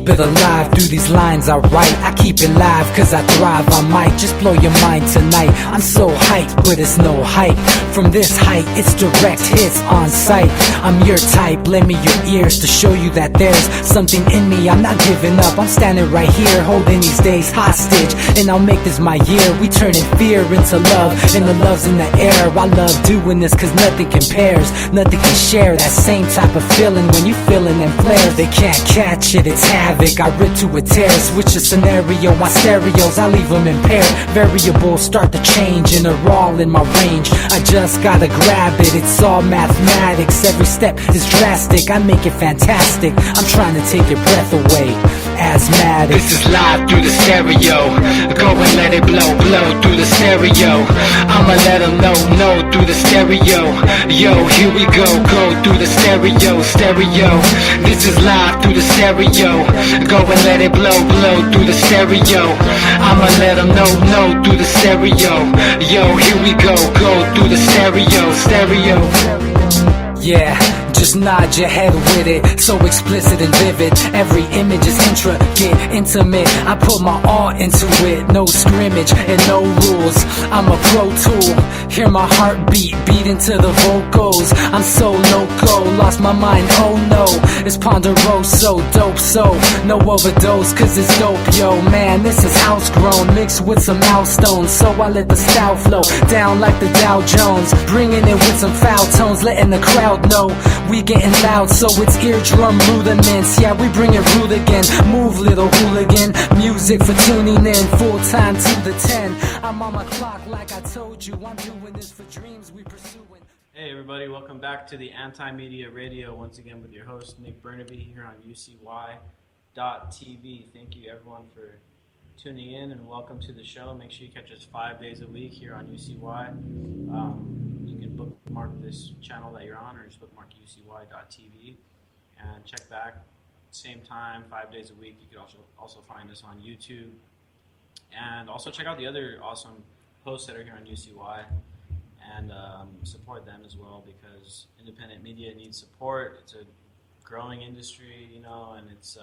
keep it alive. Through these lines I write, I keep it live cause I thrive. I might just blow your mind tonight. I'm so hyped, but it's no hype. From this height, it's direct hits on sight. I'm your type, lend me your ears to show you that there's something in me. I'm not giving up, I'm standing right here, holding these days hostage, and I'll make this my year. We turning fear into love, and the love's in the air. I love doing this cause nothing compares, nothing can share that same type of feeling when you feeling them flares. They can't catch it, it's havoc, I rip to a tear. Switch a scenario, my stereos, I leave them impaired. Variables start to change and they're all in my range. I just gotta grab it, it's all mathematics. Every step is drastic, I make it fantastic. I'm trying to take your breath away, asthmatic. This is live through the stereo. Go and let it blow, blow through the stereo. I'ma let them know through the stereo. Yo, here we go through the stereo, stereo. This is live through the stereo. Go and let it blow, blow through the stereo. I'ma let them know through the stereo. Yo, here we go through the stereo, stereo. Yeah, just nod your head with it, so explicit and vivid. Every image is intricate, intimate. I put my all into it, no scrimmage and no rules. I'm a pro tool, hear my heartbeat beat into the vocals. I'm so loco, lost my mind, oh no. It's ponderoso, dope, so no overdose, cause it's dope, yo. Man, this is house grown, mixed with some milestones. So I let the style flow down like the Dow Jones, bringing it with some foul tones, letting the crowd know we getting loud, so it's eardrum rudiments. Yeah, we bring it rude again. Move, little hooligan. Music for tuning in, full time to the 10. I'm on my clock like I told you. I'm doing this for dreams we pursuing. Hey everybody, welcome back to the Anti-Media Radio once again with your host Nick Bernabe here on UCY.tv. Thank you everyone for tuning in and welcome to the show. Make sure you catch us 5 days a week here on UCY. You can bookmark this channel that you're on or just bookmark UCY.tv and check back same time 5 days a week. You can also find us on YouTube and also check out the other awesome hosts that are here on UCY and support them as well, because independent media needs support. It's a growing industry, you know, and it's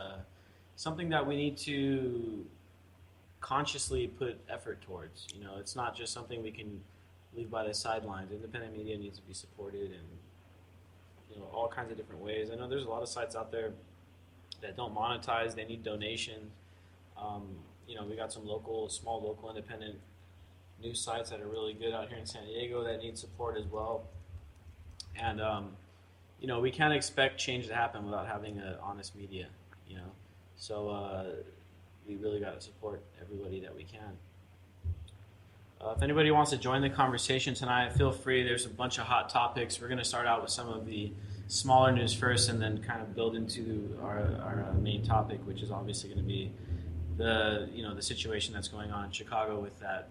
something that we need to consciously put effort towards. You know, it's not just something we can leave by the sidelines. Independent media needs to be supported in, you know, all kinds of different ways. I know there's a lot of sites out there that don't monetize. They need donations. You know, we got some small local independent news sites that are really good out here in San Diego that need support as well. And, you know, we can't expect change to happen without having an honest media, you know. So we really got to support everybody that we can. If anybody wants to join the conversation tonight, feel free. There's a bunch of hot topics. We're going to start out with some of the smaller news first and then kind of build into our main topic, which is obviously going to be the situation that's going on in Chicago with that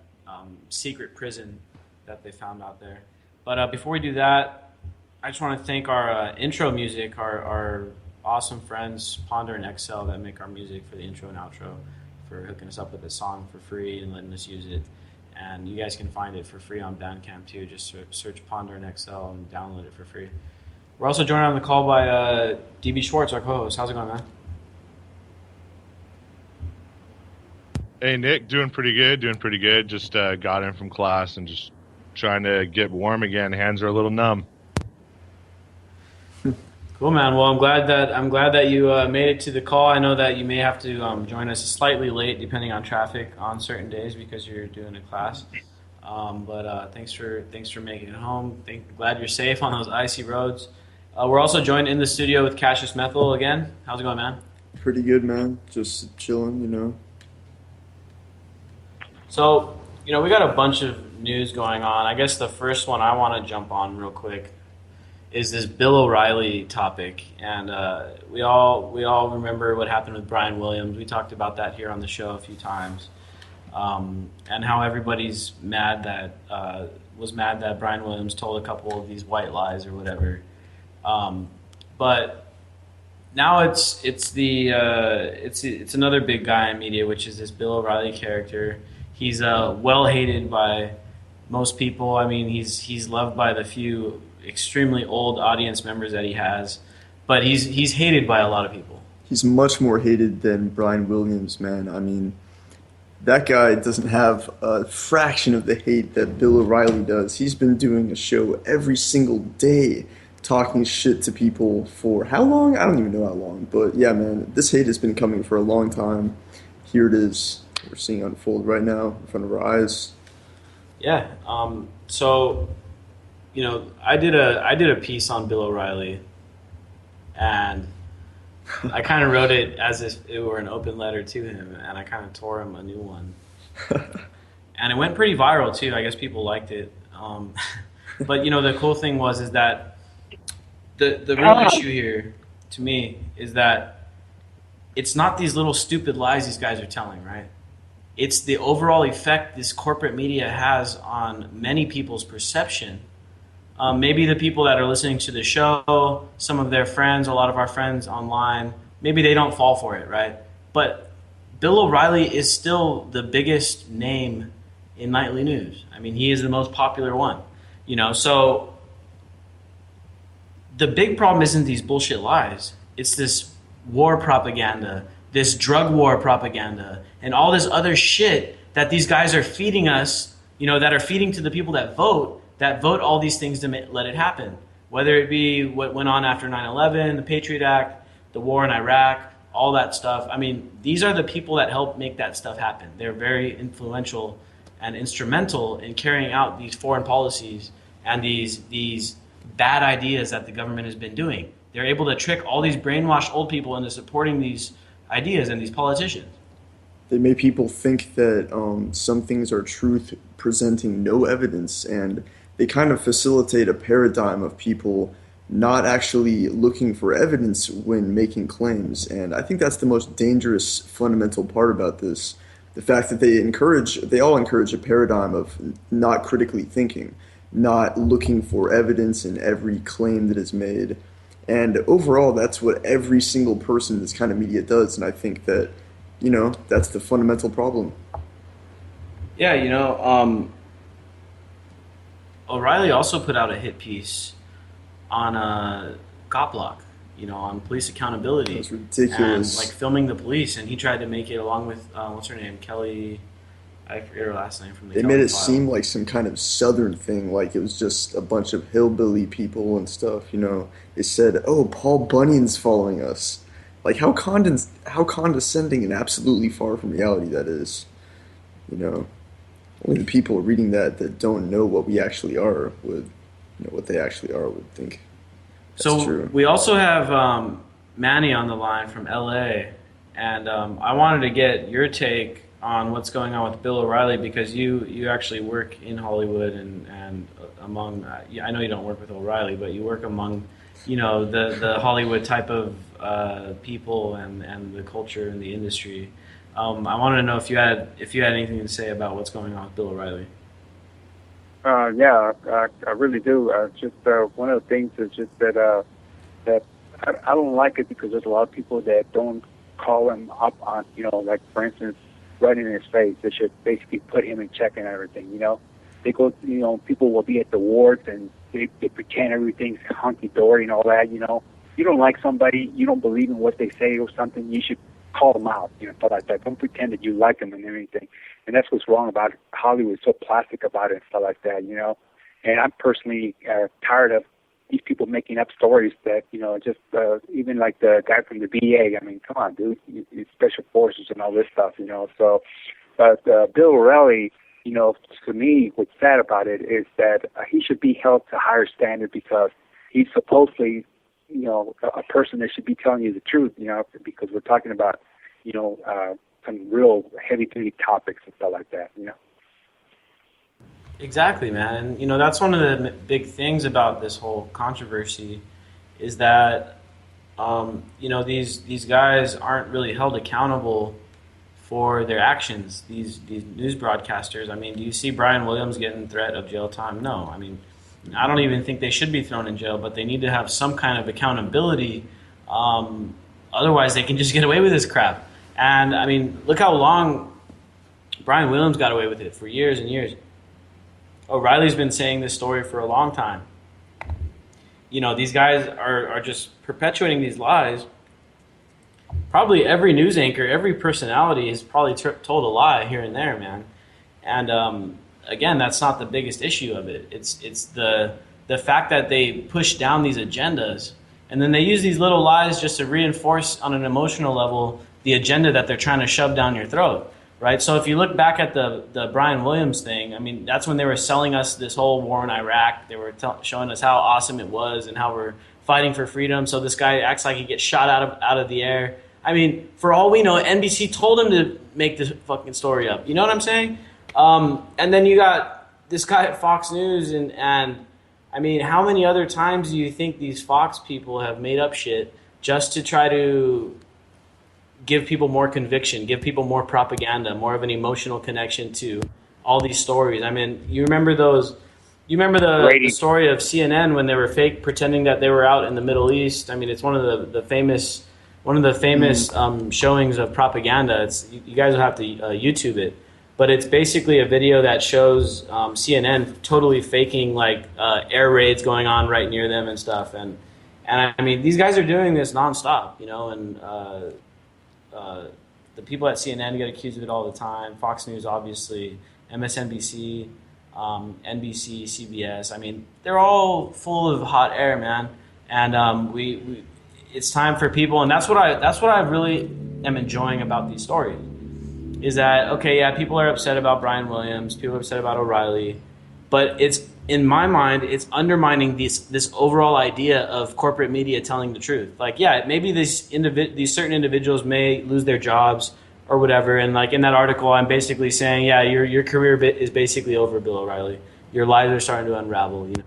secret prison that they found out there. But before we do that, I just want to thank our intro music, our awesome friends Ponder and Excel that make our music for the intro and outro, for hooking us up with this song for free and letting us use it. And you guys can find it for free on Bandcamp too. Just search Ponder and Excel and download it for free. We're also joined on the call by DB Schwartz, our co-host. How's it going, man? Hey, Nick, doing pretty good. Just got in from class and just trying to get warm again. Hands are a little numb. Cool, man. Well, I'm glad that you made it to the call. I know that you may have to join us slightly late, depending on traffic on certain days because you're doing a class. But thanks for making it home. Glad you're safe on those icy roads. We're also joined in the studio with Cassius Methel again. How's it going, man? Pretty good, man. Just chilling, you know. So, you know, we got a bunch of news going on. I guess the first one I want to jump on real quick is this Bill O'Reilly topic, and we all remember what happened with Brian Williams. We talked about that here on the show a few times, and how everybody's mad that Brian Williams told a couple of these white lies or whatever. But now it's another big guy in media, which is this Bill O'Reilly character. He's well hated by most people. I mean, he's loved by the few extremely old audience members that he has, but he's hated by a lot of people. he's much more hated than Brian Williams, man. I mean, that guy doesn't have a fraction of the hate that Bill O'Reilly does. He's been doing a show every single day, talking shit to people for how long? I don't even know how long. But yeah, man, this hate has been coming for a long time. Here it is. We're seeing it unfold right now in front of our eyes. Yeah. So, I did a piece on Bill O'Reilly, and I kind of wrote it as if it were an open letter to him, and I kind of tore him a new one. And it went pretty viral too. I guess people liked it. But the cool thing is that the real issue here, to me, is that it's not these little stupid lies these guys are telling, right? It's the overall effect this corporate media has on many people's perception. Maybe the people that are listening to the show, some of their friends, a lot of our friends online, maybe they don't fall for it, right? But Bill O'Reilly is still the biggest name in nightly news. I mean, he is the most popular one, so the big problem isn't these bullshit lies. It's this war propaganda, this drug war propaganda, and all this other shit that these guys are feeding us, that are feeding to the people that vote all these things to let it happen. Whether it be what went on after 9/11, the Patriot Act, the war in Iraq, all that stuff. I mean, these are the people that help make that stuff happen. They're very influential and instrumental in carrying out these foreign policies and these bad ideas that the government has been doing. They're able to trick all these brainwashed old people into supporting these ideas and these politicians. They make people think that some things are truth presenting no evidence, and they kind of facilitate a paradigm of people not actually looking for evidence when making claims. And I think that's the most dangerous fundamental part about this. The fact that they all encourage a paradigm of not critically thinking, not looking for evidence in every claim that is made. And overall, that's what every single person in this kind of media does. And I think that, that's the fundamental problem. Yeah, O'Reilly also put out a hit piece on cop block, on police accountability. That's ridiculous. And filming the police, and he tried to make it along with what's her name, Kelly. I forget her last name from the. They Kelly made it file. seem like some kind of southern thing, like it was just a bunch of hillbilly people and stuff. They said, "Oh, Paul Bunyan's following us." Like how condescending and absolutely far from reality that is. Only the people reading that don't know what we actually are would, what they actually are would think. That's true. We also have Manny on the line from LA, and I wanted to get your take on what's going on with Bill O'Reilly, because you actually work in Hollywood and among I know you don't work with O'Reilly, but you work among the Hollywood type of people and the culture and the industry. I wanted to know if you had anything to say about what's going on with Bill O'Reilly. Yeah, I really do. Just one of the things is just that I don't like it because there's a lot of people that don't call him up on, like for instance, right in his face. They should basically put him in check and everything. They go, people will be at the wards and they pretend everything's hunky dory and all that. You don't like somebody, you don't believe in what they say or something, you should call them out, stuff like that. Don't pretend that you like them and everything. And that's what's wrong about Hollywood, so plastic about it and stuff like that, And I'm personally tired of these people making up stories that, just even like the guy from the VA. I mean, come on, dude, you special forces and all this stuff, So, but Bill O'Reilly, to me, what's sad about it is that he should be held to a higher standard because he's supposedly a person that should be telling you the truth, because we're talking about, some real heavy-duty topics and stuff like that, Exactly, man. And, that's one of the big things about this whole controversy is that, these guys aren't really held accountable for their actions, these news broadcasters. I mean, do you see Brian Williams getting threat of jail time? No. I mean, I don't even think they should be thrown in jail, but they need to have some kind of accountability. Otherwise, they can just get away with this crap. And, I mean, look how long Brian Williams got away with it, for years and years. O'Reilly's been saying this story for a long time. These guys are just perpetuating these lies. probably every news anchor, every personality has probably told a lie here and there, man. And again, that's not the biggest issue of it. It's the fact that they push down these agendas, and then they use these little lies just to reinforce on an emotional level the agenda that they're trying to shove down your throat, right? So if you look back at the Brian Williams thing, I mean, that's when they were selling us this whole war in Iraq. They were showing us how awesome it was and how we're fighting for freedom. So this guy acts like he gets shot out of the air. I mean, for all we know, NBC told him to make this fucking story up. You know what I'm saying? And then you got this guy at Fox News, and I mean, how many other times do you think these Fox people have made up shit just to try to give people more conviction, give people more propaganda, more of an emotional connection to all these stories? I mean, you remember the story of CNN when they were pretending that they were out in the Middle East? I mean, it's one of the famous showings of propaganda. You guys will have to YouTube it. But it's basically a video that shows CNN totally faking like air raids going on right near them and stuff. And I mean, these guys are doing this nonstop, you know, and the people at CNN get accused of it all the time. Fox News, obviously, MSNBC, NBC, CBS. I mean, they're all full of hot air, man. And we it's time for people, and that's what I really am enjoying about these stories. Is that, okay, yeah, people are upset about Brian Williams, people are upset about O'Reilly, but it's, in my mind, it's undermining this overall idea of corporate media telling the truth. Like, yeah, maybe these certain individuals may lose their jobs or whatever, and like in that article, I'm basically saying, yeah, your career is basically over, Bill O'Reilly. Your lives are starting to unravel, you know.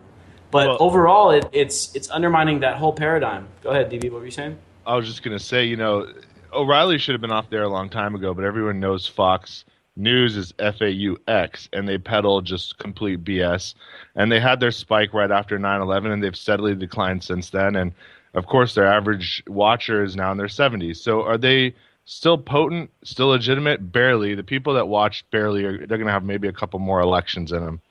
But overall, it's undermining that whole paradigm. Go ahead, DB, what were you saying? I was just going to say, you know, O'Reilly should have been off there a long time ago, but everyone knows Fox News is FAUX, and they peddle just complete BS. And they had their spike right after 9/11, and they've steadily declined since then. And, of course, their average watcher is now in their 70s. So are they still potent, still legitimate? Barely. The people that watch barely, they're going to have maybe a couple more elections in them,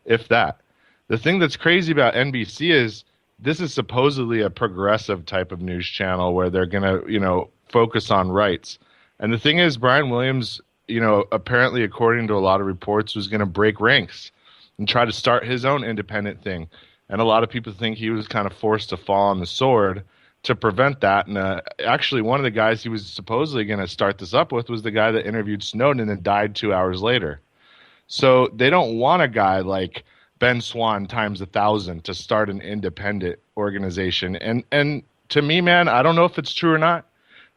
if that. The thing that's crazy about NBC is this is supposedly a progressive type of news channel where they're going to, you know, focus on rights. And the thing is, Brian Williams, you know, apparently, according to a lot of reports, was going to break ranks and try to start his own independent thing. And a lot of people think he was kind of forced to fall on the sword to prevent that. And actually, one of the guys he was supposedly going to start this up with was the guy that interviewed Snowden and died 2 hours later. So they don't want a guy like Ben Swan times 1,000 to start an independent organization. And to me, man, I don't know if it's true or not,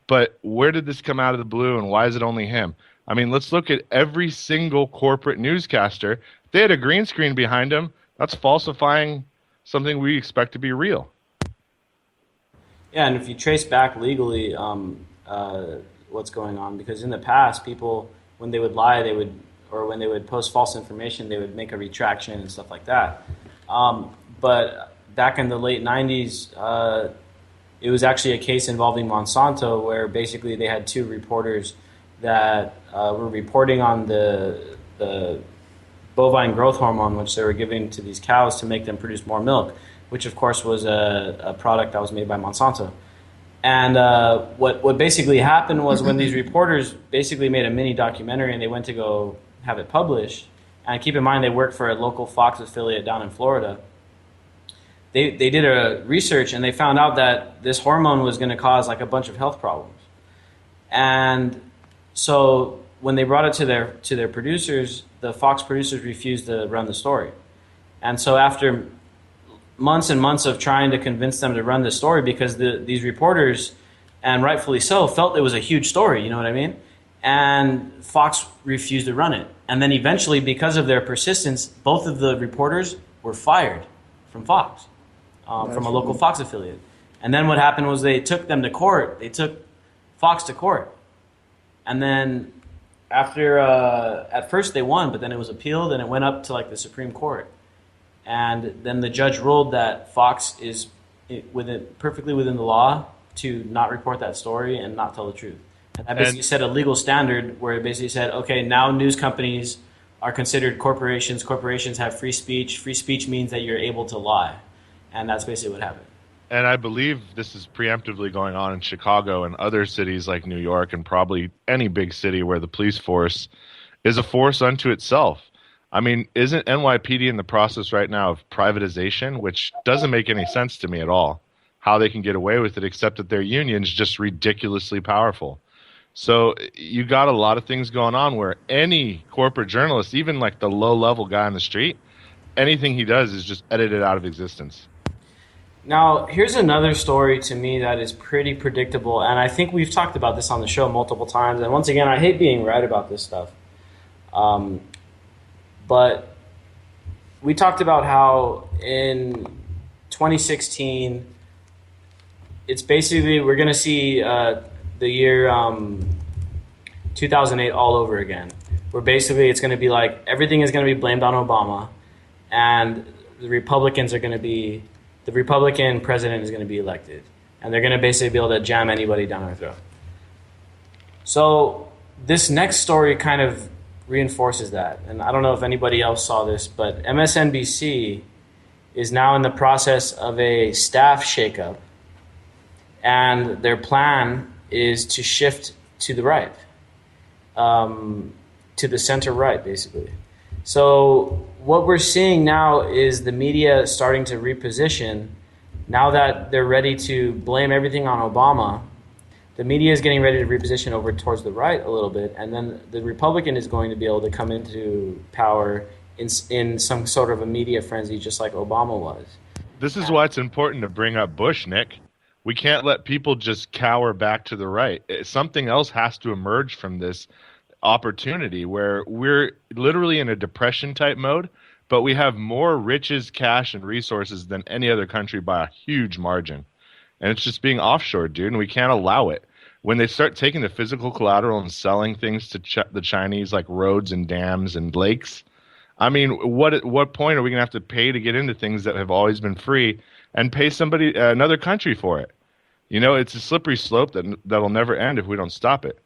but where did this come out of the blue, and why is it only him? I mean, let's look at every single corporate newscaster. If they had a green screen behind them, that's falsifying something we expect to be real. Yeah, and if you trace back legally what's going on, because in the past, people, when they would lie, when they would post false information, they would make a retraction and stuff like that. But back in the late 90s, it was actually a case involving Monsanto where basically they had two reporters that were reporting on the bovine growth hormone, which they were giving to these cows to make them produce more milk, which of course was a product that was made by Monsanto. And what basically happened was when these reporters basically made a mini documentary and they went to go have it published, and keep in mind they worked for a local Fox affiliate down in Florida, they did a research and they found out that this hormone was going to cause like a bunch of health problems. And so when they brought it to their producers, the Fox producers refused to run the story. And so after months and months of trying to convince them to run the story, because these reporters, and rightfully so, felt it was a huge story, you know what I mean? And Fox refused to run it. And then eventually, because of their persistence, both of the reporters were fired from Fox. From a local Fox affiliate. And then what happened was they took them to court. They took Fox to court. And then after, at first they won, but then it was appealed and it went up to like the Supreme Court. And then the judge ruled that Fox is perfectly within the law to not report that story and not tell the truth. And that basically set a legal standard where it basically said, okay, now news companies are considered corporations. Corporations have free speech. Free speech means that you're able to lie. And that's basically what happened. And I believe this is preemptively going on in Chicago and other cities like New York and probably any big city where the police force is a force unto itself. I mean, isn't NYPD in the process right now of privatization, which doesn't make any sense to me at all, how they can get away with it, except that their union's just ridiculously powerful. So you got a lot of things going on where any corporate journalist, even like the low level guy on the street, anything he does is just edited out of existence. Now, here's another story to me that is pretty predictable, and I think we've talked about this on the show multiple times. And once again, I hate being right about this stuff. But we talked about how in 2016, it's basically we're going to see the year 2008 all over again. Where basically it's going to be like everything is going to be blamed on Obama, and the Republican president is going to be elected, and they're going to basically be able to jam anybody down our throat. So this next story kind of reinforces that, and I don't know if anybody else saw this, but MSNBC is now in the process of a staff shakeup, and their plan is to shift to the right, to the center right, basically. So what we're seeing now is the media starting to reposition. Now that they're ready to blame everything on Obama, the media is getting ready to reposition over towards the right a little bit, and then the Republican is going to be able to come into power in some sort of a media frenzy, just like Obama was. This is why it's important to bring up Bush, Nick. We can't let people just cower back to the right. Something else has to emerge from this opportunity where we're literally in a depression type mode, but we have more riches, cash, and resources than any other country by a huge margin. And it's just being offshored, dude, and we can't allow it. When they start taking the physical collateral and selling things to the Chinese, like roads and dams and lakes, I mean, what point are we going to have to pay to get into things that have always been free and pay somebody, another country for it? You know, it's a slippery slope that'll never end if we don't stop it.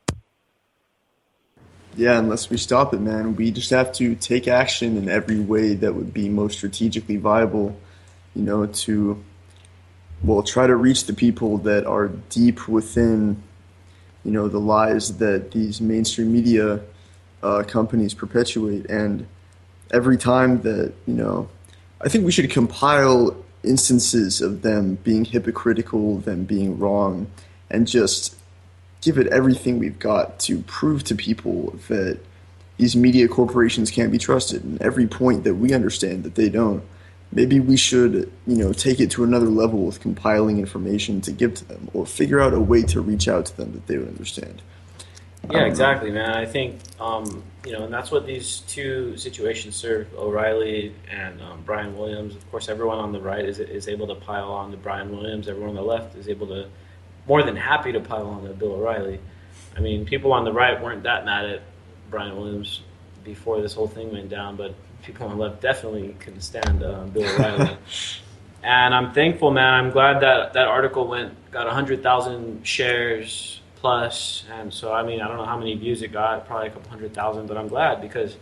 Yeah, unless we stop it, man. We just have to take action in every way that would be most strategically viable, to, well, try to reach the people that are deep within, the lies that these mainstream media companies perpetuate. And every time that, I think we should compile instances of them being hypocritical, them being wrong, and just give it everything we've got to prove to people that these media corporations can't be trusted. And every point that we understand that they don't, maybe we should, take it to another level with compiling information to give to them, or figure out a way to reach out to them that they would understand. Yeah, exactly, man. I think, and that's what these two situations serve, O'Reilly and Brian Williams. Of course, everyone on the right is able to pile on to Brian Williams. Everyone on the left is able to, more than happy to pile on to Bill O'Reilly. I mean, people on the right weren't that mad at Brian Williams before this whole thing went down, but people on the left definitely couldn't stand Bill O'Reilly. And I'm thankful, man. I'm glad that article got 100,000 shares plus. And so, I mean, I don't know how many views it got, probably a couple 100,000, but I'm glad because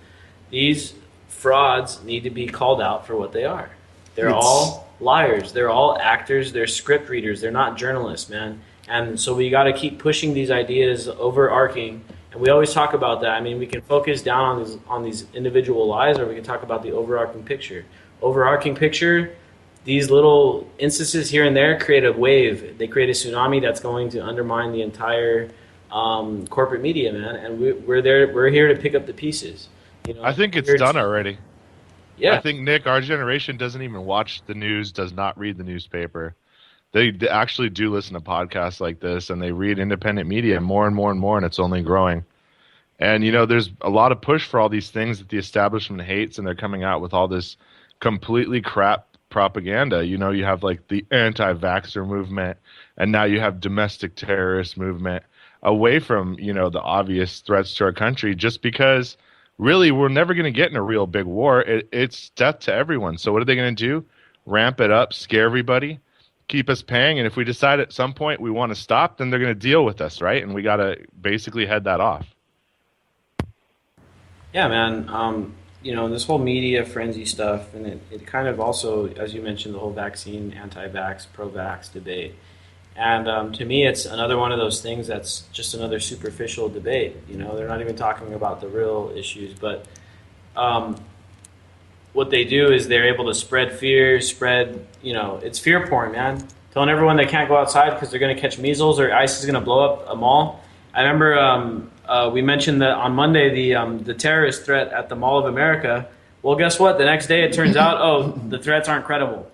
these frauds need to be called out for what they are. They're all liars. They're all actors. They're script readers. They're not journalists, man. And so we got to keep pushing these ideas overarching. And we always talk about that. I mean, we can focus down on these individual lies, or we can talk about the overarching picture. Overarching picture, these little instances here and there create a wave. They create a tsunami that's going to undermine the entire corporate media, man. And we're there. We're here to pick up the pieces. I think it's done already. Yeah. I think, Nick, our generation doesn't even watch the news, does not read the newspaper. They actually do listen to podcasts like this, and they read independent media more and more and more, and it's only growing. And, there's a lot of push for all these things that the establishment hates, and they're coming out with all this completely crap propaganda. You have like the anti-vaxxer movement, and now you have domestic terrorist movement away from, the obvious threats to our country, just because really we're never going to get in a real big war. It's death to everyone. So what are they going to do? Ramp it up, scare everybody, keep us paying, and if we decide at some point we want to stop, then they're going to deal with us, right? And we got to basically head that off. Yeah, man. this whole media frenzy stuff, and it kind of also, as you mentioned, the whole vaccine, anti-vax, pro-vax debate. And to me, it's another one of those things that's just another superficial debate. They're not even talking about the real issues. But what they do is they're able to spread fear, it's fear porn, man. Telling everyone they can't go outside because they're going to catch measles or ICE is going to blow up a mall. I remember we mentioned that on Monday the terrorist threat at the Mall of America. Well, guess what? The next day it turns out, the threats aren't credible.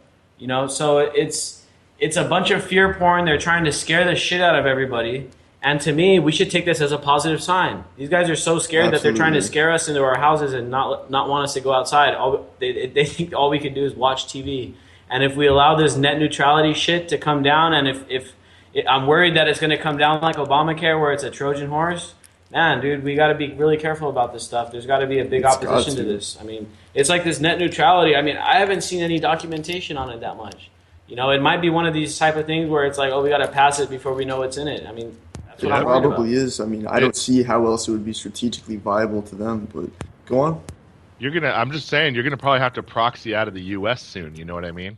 So it's a bunch of fear porn. They're trying to scare the shit out of everybody. And to me, we should take this as a positive sign. These guys are so scared that they're trying to scare us into our houses and not want us to go outside. They think all we can do is watch TV. And if we allow this net neutrality shit to come down, and if I'm worried that it's going to come down like Obamacare, where it's a Trojan horse, man, dude, we got to be really careful about this stuff. There's got to be a big opposition to this. I mean, it's like this net neutrality. I mean, I haven't seen any documentation on it that much. It might be one of these type of things where it's like, we got to pass it before we know what's in it. I mean, that's what I'm worried about. It probably is. I mean, I don't see how else it would be strategically viable to them, but go on. I'm just saying, you're gonna probably have to proxy out of the U.S. soon. You know what I mean?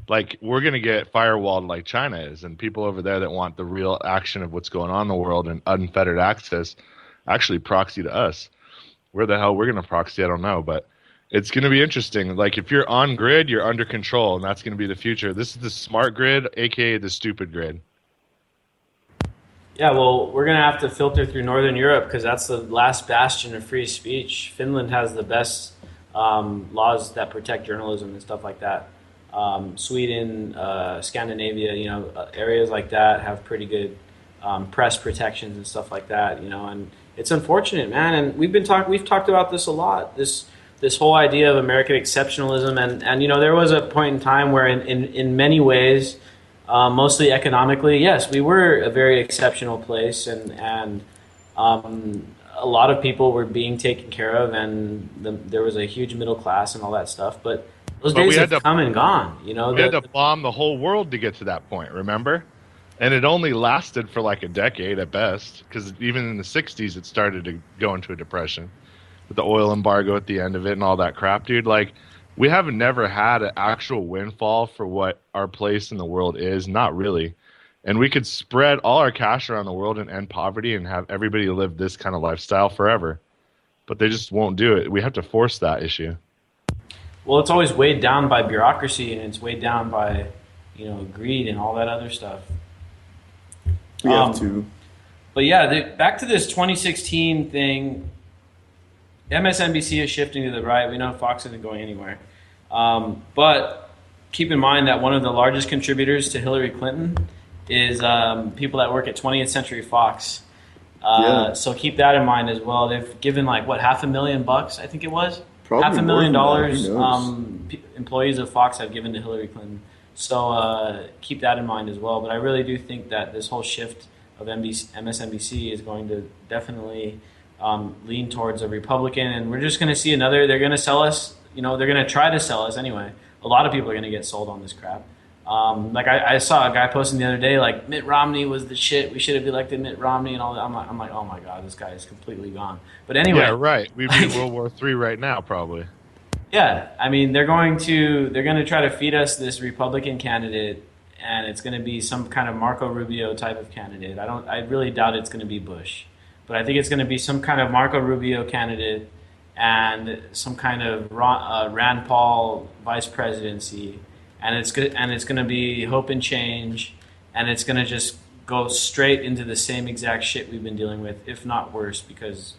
Like, we're gonna get firewalled like China is, and people over there that want the real action of what's going on in the world and unfettered access actually proxy to us. Where the hell we're gonna proxy, I don't know, but it's gonna be interesting. Like, if you're on grid, you're under control, and that's gonna be the future. This is the smart grid, aka the stupid grid. Yeah, well, we're going to have to filter through Northern Europe because that's the last bastion of free speech. Finland has the best laws that protect journalism and stuff like that. Sweden, Scandinavia, areas like that have pretty good press protections and stuff like that. And it's unfortunate, man. And we've talked about this a lot. This whole idea of American exceptionalism, and there was a point in time where in many ways. Mostly economically, yes, we were a very exceptional place, and a lot of people were being taken care of, and there was a huge middle class and all that stuff. But those days have come and gone. We had to bomb the whole world to get to that point, remember? And it only lasted for like a decade at best, because even in the 60s it started to go into a depression with the oil embargo at the end of it and all that crap, dude. Like, we have never had an actual windfall for what our place in the world is. Not really. And we could spread all our cash around the world and end poverty and have everybody live this kind of lifestyle forever. But they just won't do it. We have to force that issue. Well, it's always weighed down by bureaucracy, and it's weighed down by, greed and all that other stuff. We have to. But yeah, back to this 2016 thing. MSNBC is shifting to the right. We know Fox isn't going anywhere. But keep in mind that one of the largest contributors to Hillary Clinton is people that work at 20th Century Fox. So keep that in mind as well. They've given $500,000, I think it was. Probably $500,000 employees of Fox have given to Hillary Clinton. So keep that in mind as well. But I really do think that this whole shift of MSNBC is going to definitely lean towards a Republican, and we're just going to see they're going to sell us, they're going to try to sell us anyway. A lot of people are going to get sold on this crap. I saw a guy posting the other day, Mitt Romney was the shit. We should have elected Mitt Romney and all that. I'm like, oh my God, this guy is completely gone. But anyway. Yeah, right. We'd be in World War III right now, probably. Yeah. I mean, they're going to try to feed us this Republican candidate, and it's going to be some kind of Marco Rubio type of candidate. I really doubt it's going to be Bush. But I think it's going to be some kind of Marco Rubio candidate and some kind of Rand Paul vice presidency, and it's going to be hope and change, and it's going to just go straight into the same exact shit we've been dealing with, if not worse. Because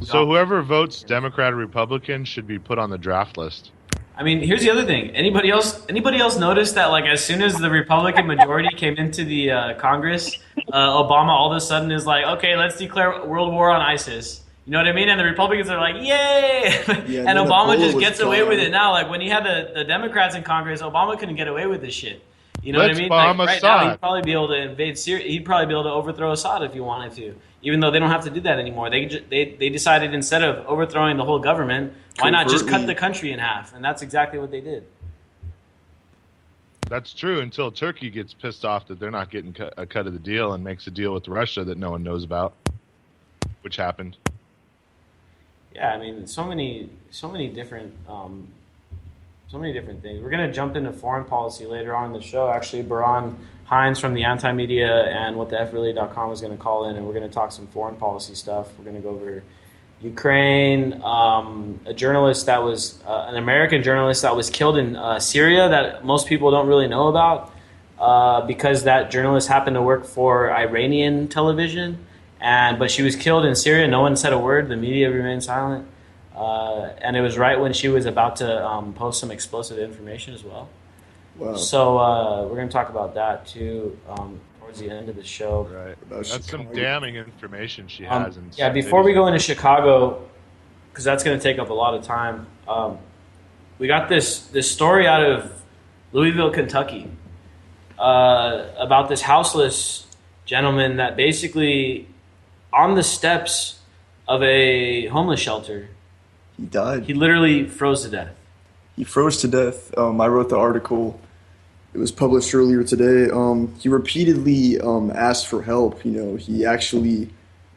whoever votes Democrat or Republican should be put on the draft list. I mean, here's the other thing. Anybody else notice that as soon as the Republican majority came into the Congress, Obama all of a sudden is like, okay, let's declare world war on ISIS. You know what I mean? And the Republicans are like, yay! Yeah, and Obama just gets away with it now. When you had the Democrats in Congress, Obama couldn't get away with this shit. You know what I mean? Right now, he'd probably be able to invade Syria. He'd probably be able to overthrow Assad if he wanted to. Even though they don't have to do that anymore. They decided instead of overthrowing the whole government, why not just cut the country in half? And that's exactly what they did. That's true until Turkey gets pissed off that they're not getting a cut of the deal and makes a deal with Russia that no one knows about, which happened. Yeah, I mean, so many different things. We're going to jump into foreign policy later on in the show. Actually, Baran Hines from the Anti-Media and whatthefreally.com is going to call in, and we're going to talk some foreign policy stuff. We're going to go over Ukraine, a journalist that was an American journalist that was killed in Syria that most people don't really know about because that journalist happened to work for Iranian television, but she was killed in Syria. No one said a word. The media remained silent. And it was right when she was about to post some explosive information as well. Wow. So we're going to talk about that too towards the end of the show. Right. About That's some Chicago. damning information she has. Yeah, before we go into Chicago, because that's going to take up a lot of time, we got this story out of Louisville, Kentucky, about this houseless gentleman that basically on the steps of a homeless shelter, He died. he literally froze to death. He froze to death. I wrote the article. It was published earlier today. He repeatedly asked for help. He actually,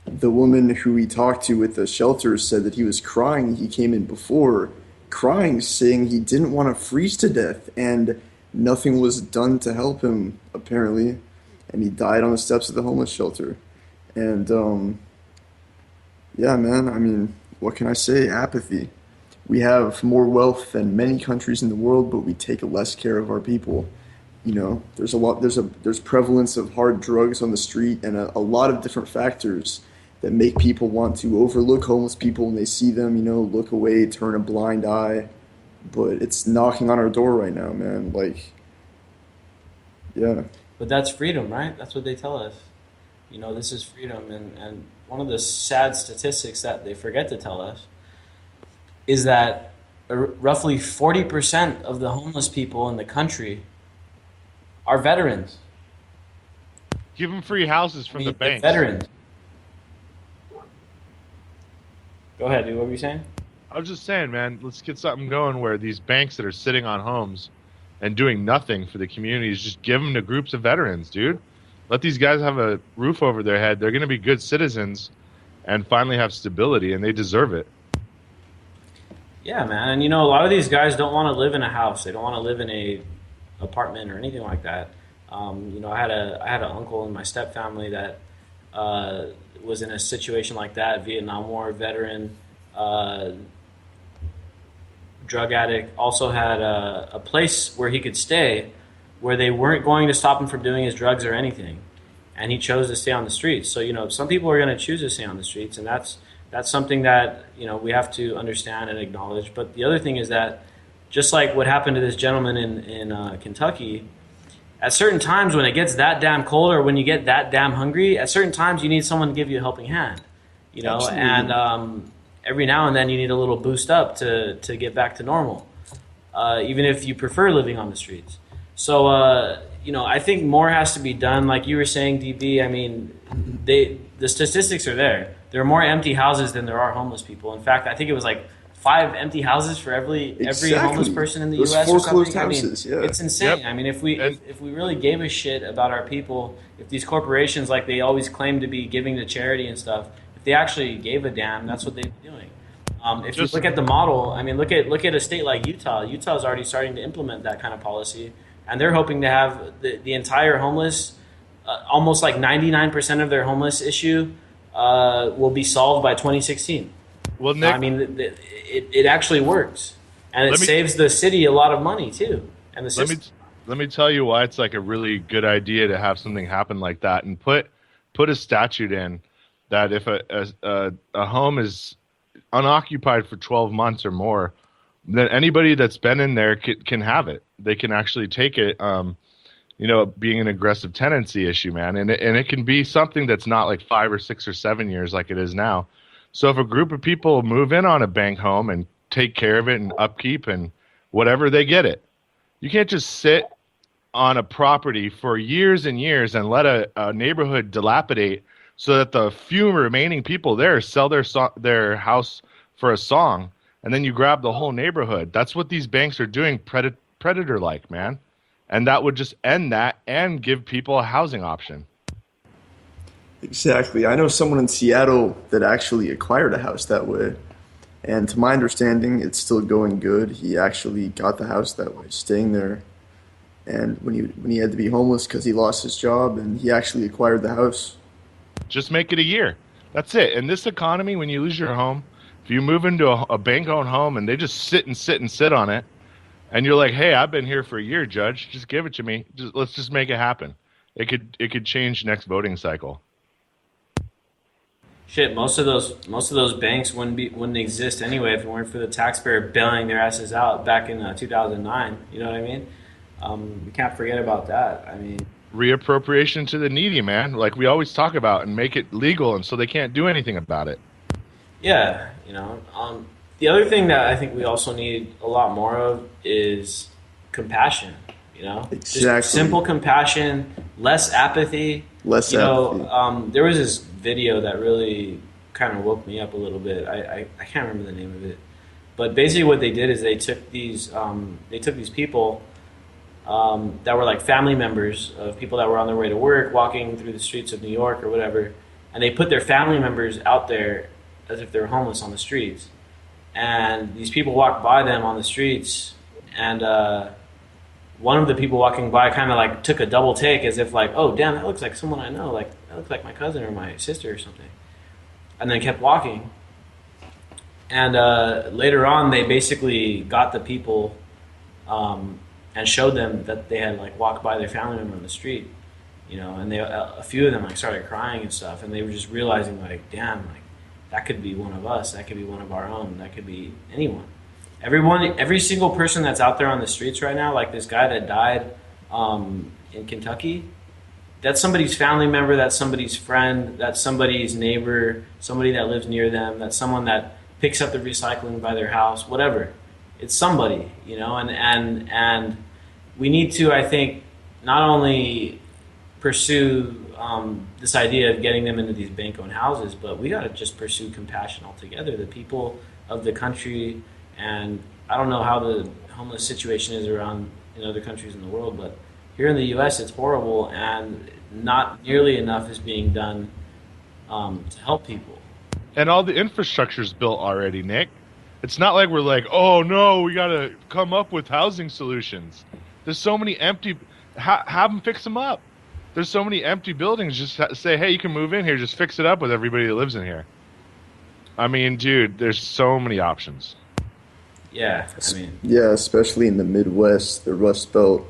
the woman who he talked to at the shelter said that he was crying. He came in before crying, saying he didn't want to freeze to death, and nothing was done to help him, apparently. And he died on the steps of the homeless shelter. And, yeah, man, I mean, what can I say? Apathy. We have more wealth than many countries in the world, but we take less care of our people. There's prevalence of hard drugs on the street and a lot of different factors that make people want to overlook homeless people when they see them, look away, turn a blind eye. But it's knocking on our door right now, man. Yeah. But that's freedom, right? That's what they tell us. This is freedom. And one of the sad statistics that they forget to tell us is that roughly 40% of the homeless people in the country are veterans. Give them free houses from the banks. Veterans. Go ahead, dude. What were you saying? I was just saying, man, let's get something going where these banks that are sitting on homes and doing nothing for the communities, just give them to groups of veterans, dude. Let these guys have a roof over their head. They're going to be good citizens and finally have stability, and they deserve it. Yeah, man. And a lot of these guys don't want to live in a house. They don't want to live in a apartment or anything like that. I had an uncle in my step family that was in a situation like that. Vietnam War veteran, drug addict. Also had a place where he could stay, where they weren't going to stop him from doing his drugs or anything, and he chose to stay on the streets. So some people are going to choose to stay on the streets, and that's something that we have to understand and acknowledge. But the other thing is that, just like what happened to this gentleman in Kentucky, at certain times when it gets that damn cold or when you get that damn hungry, at certain times you need someone to give you a helping hand, Absolutely. and every now and then you need a little boost up to get back to normal, even if you prefer living on the streets. So, I think more has to be done. Like you were saying, DB, I mean, the statistics are there. There are more empty houses than there are homeless people. In fact, I think it was like 5 empty houses for every homeless person in the Those U.S. or foreclosed something. houses, yeah. It's insane. Yep. I mean, if we really gave a shit about our people, if these corporations, like they always claim to be giving to charity and stuff, if they actually gave a damn, that's what they'd be doing. If you look at the model, I mean, look at a state like Utah. Utah's already starting to implement that kind of policy, and they're hoping to have the entire homeless, almost like 99% of their homeless issue will be solved by 2016. Well, Nick, I mean, it actually works, and it saves the city a lot of money too. And the system. let me tell you why it's like a really good idea to have something happen like that, and put a statute in that if a home is unoccupied for 12 months or more, then anybody that's been in there can have it. They can actually take it. Being an aggressive tenancy issue, man, and it can be something that's not like 5 or 6 or 7 years like it is now. So if a group of people move in on a bank home and take care of it and upkeep and whatever, they get it. You can't just sit on a property for years and years and let a neighborhood dilapidate so that the few remaining people there sell their house for a song, and then you grab the whole neighborhood. That's what these banks are doing, predator-like, man. And that would just end that and give people a housing option. Exactly. I know someone in Seattle that actually acquired a house that way. And to my understanding, it's still going good. He actually got the house that way, staying there. And when he had to be homeless because he lost his job, and he actually acquired the house. Just make it a year. That's it. In this economy, when you lose your home, if you move into a bank-owned home and they just sit and sit and sit on it, and you're like, "Hey, I've been here for a year, Judge. Just give it to me. Let's just make it happen." It could change next voting cycle. Shit, most of those banks wouldn't exist anyway if it weren't for the taxpayer bailing their asses out back in 2009. You know what I mean? We can't forget about that. I mean, Reappropriation to the needy, man, like we always talk about, and make it legal, and so they can't do anything about it. yeah, you know. The other thing that I think we also need a lot more of is compassion. You know, Exactly. just simple compassion, less apathy. Less apathy. There was this video that really kind of woke me up a little bit. I can't remember the name of it, but basically what they did is they took these people that were like family members of people that were on their way to work, walking through the streets of New York or whatever, and they put their family members out there as if they were homeless on the streets, and these people walked by them on the streets, and one of the people walking by kind of like took a double take as if like, oh damn, that looks like someone I know, like that looks like my cousin or my sister or something, and then kept walking. And later on, they basically got the people and showed them that they had like walked by their family member on the street, you know, and a few of them like started crying and stuff, and they were just realizing like, damn, like that could be one of us, that could be one of our own, that could be anyone. Every single person that's out there on the streets right now, like this guy that died in Kentucky, that's somebody's family member, that's somebody's friend, that's somebody's neighbor, somebody that lives near them, that's someone that picks up the recycling by their house, whatever. It's somebody, you know, and we need to, I think, not only pursue this idea of getting them into these bank-owned houses, but we got to just pursue compassion altogether. The people of the country, and I don't know how the homeless situation is around in other countries in the world, but here in the U.S. it's horrible, and not nearly enough is being done to help people. And all the infrastructure's built already, Nick. It's not like we're like, oh no, we gotta come up with housing solutions. There's so many empty. Have them fix them up. There's so many empty buildings. Just say, hey, you can move in here. Just fix it up with everybody that lives in here. I mean, dude, there's so many options. Yeah, I mean, Yeah, especially in the Midwest, the Rust Belt.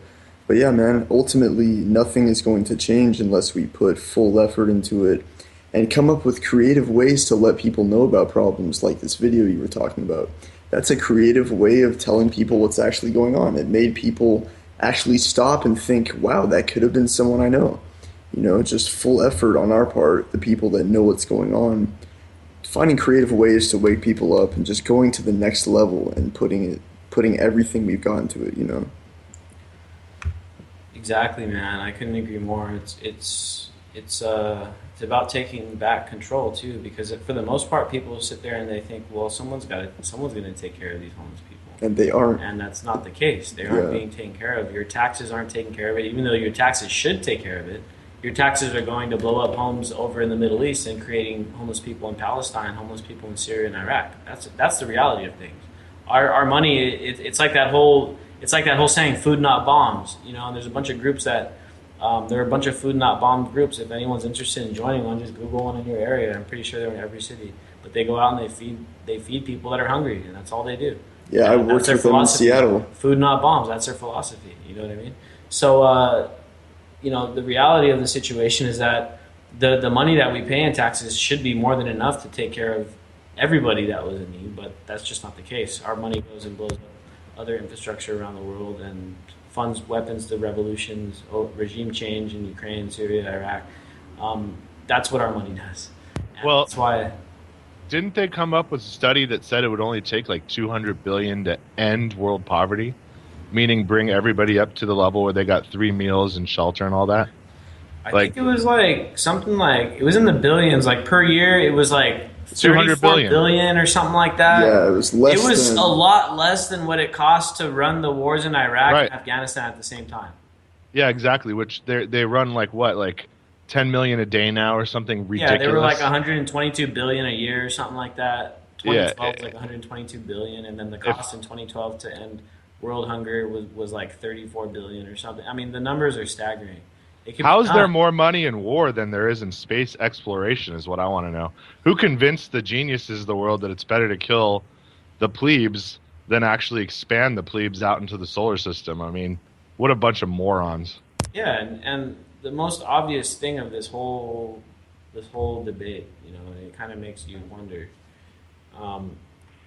But yeah, man, ultimately nothing is going to change unless we put full effort into it and come up with creative ways to let people know about problems like this video you were talking about. That's a creative way of telling people what's actually going on. It made people actually stop and think, wow, that could have been someone I know. You know, just full effort on our part, the people that know what's going on, finding creative ways to wake people up and just going to the next level and putting everything we've got into it, you know. exactly, man. I couldn't agree more. It's about taking back control too, because for the most part, people sit there and they think, well, someone's going to take care of these homeless people. And they aren't. And that's not the case. They aren't being taken care of. Your taxes aren't taking care of it, even though your taxes should take care of it. Your taxes are going to blow up homes over in the Middle East and creating homeless people in Palestine, homeless people in Syria and Iraq. That's the reality of things. Our money, it's like that whole saying, food not bombs. You know, and there's a bunch of groups that there are a bunch of food not bombed groups. If anyone's interested in joining one, just Google one in your area. I'm pretty sure they're in every city. But they go out and they feed people that are hungry, and that's all they do. Yeah, I worked with them in Seattle. Food not bombs. That's their philosophy. You know what I mean? So, you know, the reality of the situation is that the money that we pay in taxes should be more than enough to take care of everybody that was in need, but that's just not the case. Our money goes and blows up other infrastructure around the world and funds weapons to revolutions, regime change in Ukraine, Syria, Iraq. That's what our money does. And Well, that's why. didn't they come up with a study that said it would only take like 200 billion to end world poverty, meaning bring everybody up to the level where they got 3 meals and shelter and all that? I Like- think it was like something like, it was in the billions, like per year, it was like 200 34 billion or something like that. Yeah, it was less It was than... a lot less than what it cost to run the wars in Iraq Right. and Afghanistan at the same time. Yeah, exactly. Which they run like what, like 10 million a day now or something ridiculous. Yeah, they were like 122 billion a year or something like that 2012 was like 122 billion, and then the cost in 2012 to end world hunger was like 34 billion or something. I mean, the numbers are staggering. How is there more money in war than there is in space exploration is what I want to know. Who convinced the geniuses of the world that it's better to kill the plebes than actually expand the plebes out into the solar system? I mean, what a bunch of morons. Yeah, and the most obvious thing of this whole debate, you know, it kind of makes you wonder,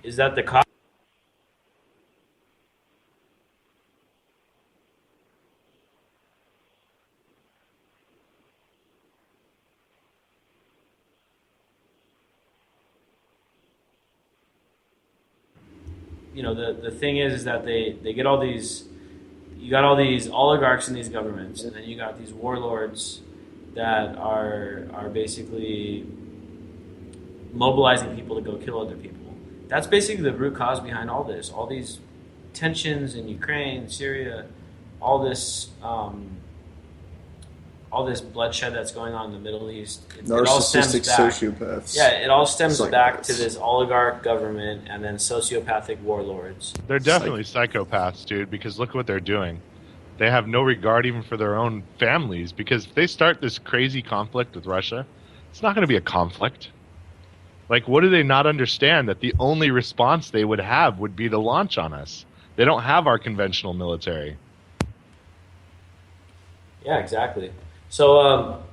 is that the cost. You know, the thing is that they get all these, you got all these oligarchs in these governments, and then you got these warlords that are basically mobilizing people to go kill other people. That's basically the root cause behind all this. All these tensions in Ukraine, Syria, all this bloodshed that's going on in the Middle East. It all stems Narcissistic back. sociopaths. Yeah, it all stems back to Psychopaths. this oligarch government and then sociopathic warlords. They're definitely psychopaths, dude, because look what they're doing. They have no regard even for their own families, because if they start this crazy conflict with Russia, it's not going to be a conflict. Like, what do they not understand? That the only response they would have would be to launch on us. They don't have our conventional military. Yeah, exactly. So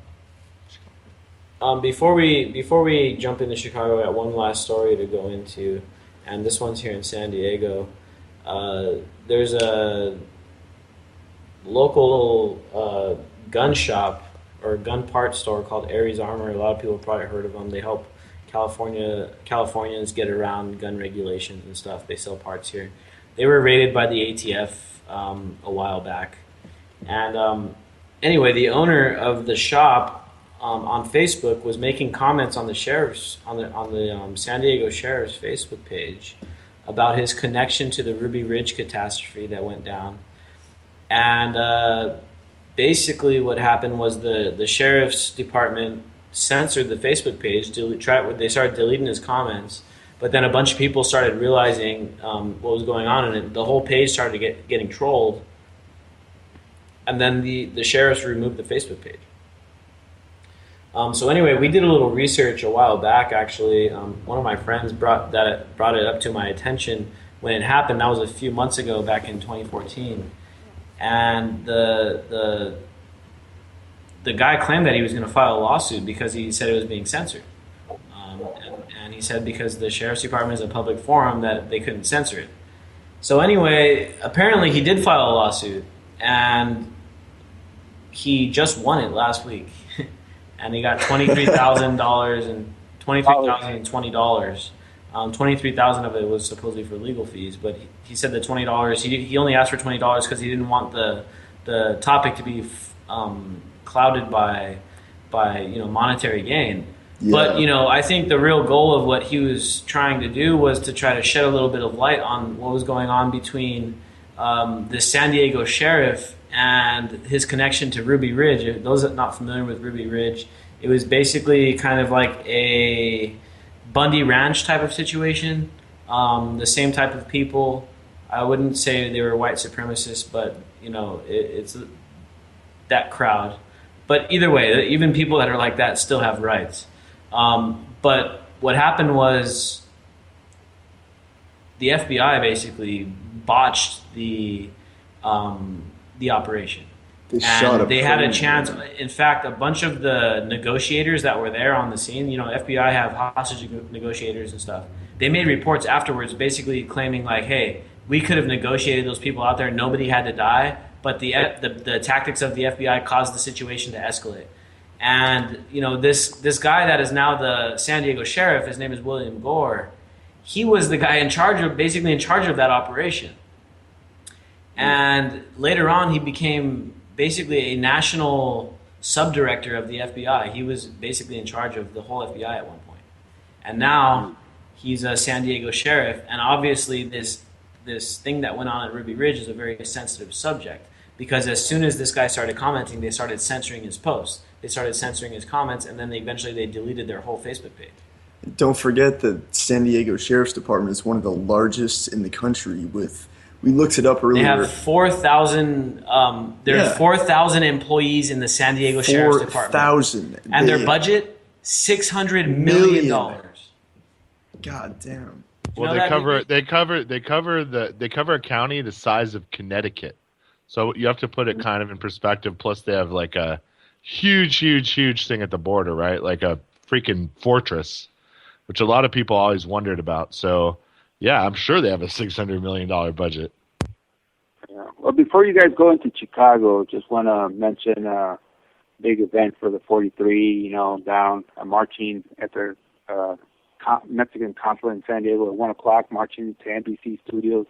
before we jump into Chicago, I got one last story to go into, and this one's here in San Diego. There's a local gun shop or gun part store called Aries Armor. A lot of people have probably heard of them. They help Californians get around gun regulations and stuff. They sell parts here. They were raided by the ATF a while back, and anyway, the owner of the shop on Facebook was making comments on the San Diego Sheriff's Facebook page about his connection to the Ruby Ridge catastrophe that went down. And basically what happened was the sheriff's department censored the Facebook page. They started deleting his comments, but then a bunch of people started realizing what was going on, and the whole page started getting trolled. And then the sheriffs removed the Facebook page. So anyway, we did a little research a while back. Actually, one of my friends brought it up to my attention when it happened. That was a few months ago, back in 2014. And the guy claimed that he was going to file a lawsuit because he said it was being censored. And he said because the sheriff's department is a public forum that they couldn't censor it. So anyway, apparently he did file a lawsuit, and he just won it last week. And he got $23,000 and $23,020. $23,000 of it was supposedly for legal fees, but he said the $20. He only asked for $20 because he didn't want the topic to be clouded by monetary gain. Yeah. But I think the real goal of what he was trying to do was to try to shed a little bit of light on what was going on between the San Diego sheriff and his connection to Ruby Ridge. Those that are not familiar with Ruby Ridge, it was basically kind of like a Bundy Ranch type of situation. The same type of people. I wouldn't say they were white supremacists, but it's that crowd. But either way, even people that are like that still have rights. But what happened was the FBI basically botched the operation. They had a chance. In fact, a bunch of the negotiators that were there on the scene, FBI have hostage negotiators and stuff. They made reports afterwards basically claiming like, hey, we could have negotiated those people out there. Nobody had to die. But the tactics of the FBI caused the situation to escalate. And, this guy that is now the San Diego sheriff, his name is William Gore, he was the guy in charge of that operation. And later on, he became basically a national subdirector of the FBI. He was basically in charge of the whole FBI at one point. And now he's a San Diego sheriff. And obviously this thing that went on at Ruby Ridge is a very sensitive subject, because as soon as this guy started commenting, they started censoring his posts. They started censoring his comments, and then eventually they deleted their whole Facebook page. Don't forget that San Diego Sheriff's Department is one of the largest in the country. We looked it up They earlier. have 4,000. There's Yeah. 4,000 employees in the San Diego Sheriff's Department, 4,000. and their budget $600 million. God damn. Well, know that, they cover a county the size of Connecticut. So you have to put it kind of in perspective. Plus, they have like a huge thing at the border, right? Like a freaking fortress, which a lot of people always wondered about. So, yeah, I'm sure they have a $600 million budget. Yeah. Well, before you guys go into Chicago, just want to mention a big event for the 43, down marching at their Mexican consulate in San Diego at 1 o'clock, marching to NBC studios,